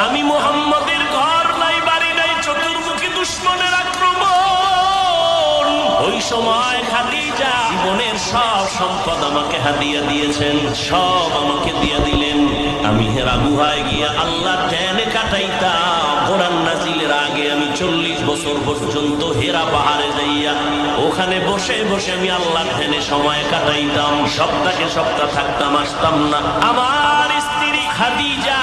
আমি মুহাম্মদের ঘর নাই, বাড়ি নাই, চতুর্মুখী দুশমনের আক্রমণ। ওই সময় খাদিজা জীবনের সব সম্পদ আমাকে হাদিয়া দিয়েছেন, সব আমাকে দিয়ে দিলেন। আমি হেরা গুহায় গিয়ে আল্লাহর ধ্যানে কাটাইতাম। কোরআন নাজিলের আগে আমি 40 বছর পর্যন্ত হেরা পাহাড়ে যাইয়া ওখানে বসে বসে আমি আল্লাহর ধ্যানে সময় কাটাইতাম। সপ্তাহে সপ্তাহ থাকতাম, আসতাম না। আমার স্ত্রী খাদিজা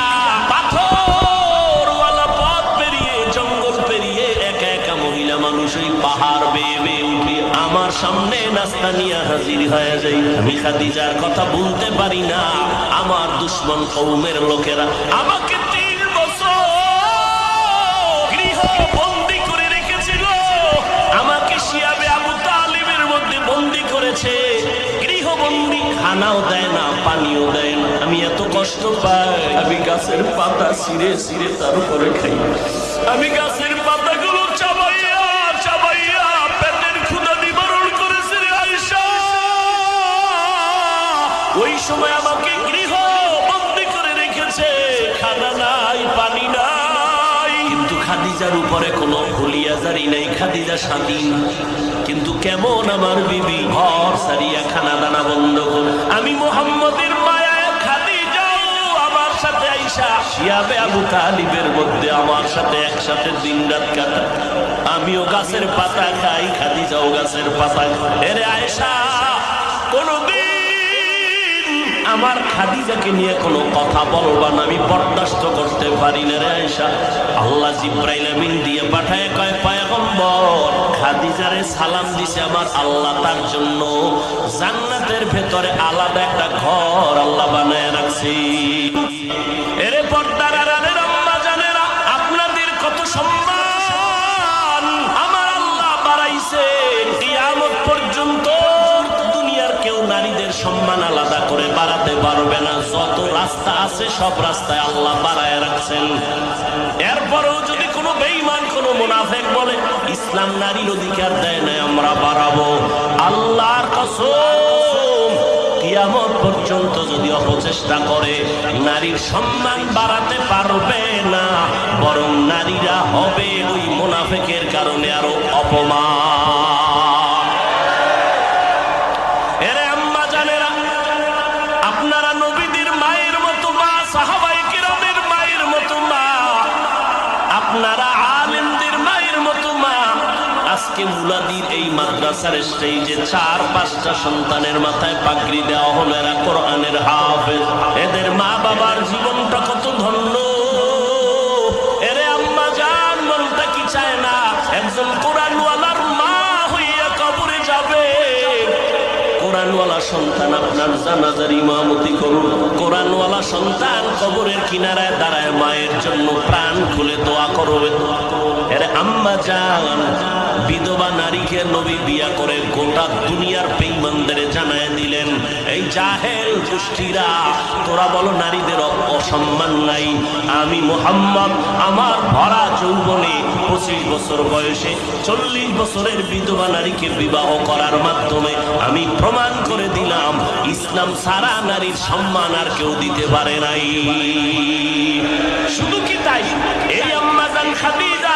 পাথরওয়ালা পথ পেরিয়ে, জঙ্গল পেরিয়ে, একা একা মহিলা মানুষ ওই পাহাড় বেয়ে বেয়ে উঠে আমার সামনে নাস্তা নিয়ে হাজির হয়ে যাই। আমি খাদিজার কথা বলতে পারি না। আমার দুশমন কওমের লোকেরা আমাকে 3 বছর গৃহবন্দী করে রেখেছিল। আমাকে শিয়াবে আবু তালিবের মধ্যে বন্দী করেছে, গৃহবন্দী। খানাও দেয় না, পানিও দেয় না। আমি এত কষ্ট পাই, আমি গাছের পাতা ছিঁড়ে ছিঁড়ে তার উপরে খাই। আমি গাছের পাতাগুলো চাবাইয়া চাবাইয়া পেটের ক্ষুধা নিবারণ করেছি রে আয়েশা। ওই সময় আমাকে গৃহবন্দী করে রেখেছে, খানা নাই, পানি নাই। কিন্তু খাদিজার উপরে কোনো হুলিয়াজারি নাই, খাদিজা স্বাধীন। কিন্তু কেমন আমার বিবি ঘর সারিয়া খানা দানা বন্ধ করে আমি মুহাম্মদের মায়ায় খাদিজাও আমার সাথে আইসা শিয়াবে আবু তালিবের মধ্যে আমার সাথে একসাথে দিন রাত কাটায়। আমিও গাছের পাতা খাই, খাদিজাও গাছের পাতা খায়। এরে আয়েশা, কোনদিন আমার খাদিজাকে নিয়ে কোনো কথা বলবা না, আমি বরদাস্ত করতে পারি না রে আয়েশা। আল্লাহ জিবরাইল আমিন দিয়ে পাঠায়, কয় পয়গম্বর খাদিজারে সালাম দিছে আমার আল্লাহ, তার জন্য জান্নাতের ভেতরে আলাদা একটা ঘর আল্লাহ বানায় রাখছি। এরে পর্দার আড়ালের আম্মা জানেরা, আপনাদের কত সম্মান আমার আল্লাহ বাড়াইছে। কিয়ামত পর্যন্ত দুনিয়ার কেউ নারীদের সম্মান আলাদা করে বাড়াতে পারবে না। যত রাস্তা আছে সব রাস্তায় আল্লাহ বাড়ায় রাখছেন। এরপরেও যদি কোনো বেঈমান, কোনো মুনাফিক বলে ইসলাম নারীর অধিকার দেয় না, আমরা বাড়াবো, আল্লাহর কসম কিয়ামত পর্যন্ত যদি অপচেষ্টা করে নারীর সম্মান বাড়াতে পারবে না, বরং নারীরা হবে ওই মুনাফিকের কারণে আরো অপমান। এরে আম্মা জানেরা, আপনারা নবীদের মায়ের মতো মা, সাহাবায়ে কেরামের মায়ের মতো মা, আপনারা আলেমদের মায়ের মতো মা। আজকে মুলাদির এই মাদ্রাসার স্টেজে 4-5টা সন্তানের মাথায় পাগড়ি দেওয়া হলো, এরা কোরআনের হাফেজ। এদের মা বাবার জীবনটা কত ধন্য। এরে আম্মা জান, মনটা কি চায় না একজন কোরআনওয়ালার মা হইয়া কবরে যাবে? কোরআনওয়ালা সন্তান আপনার জানাজার ইমামতি করুন। কোরআনওয়ালা সন্তান কবরের কিনারায় দাঁড়ায় মায়ের জন্য প্রাণ খুলে দোয়া করবে। এর আম্মা জান, বিধবা নারীকে নবী বিয়া করে গোটা দুনিয়ার বেঈমানদের জানায় দিলেন, এই জাহেল গোষ্ঠীরা তোরা বলো নারীদের অসম্মান নাই। আমি মুহাম্মদ আমার ভরা যৌবনে 25 বছর বয়সে 40 বছরের বিধবা নারীকে বিবাহ করার মাধ্যমে আমি প্রমাণ করে দিলাম ইসলাম সারা নারীর সম্মান আর কেউ দিতে পারে নাই। শুধু কি তাই, এই আম্মা জান খাদিজা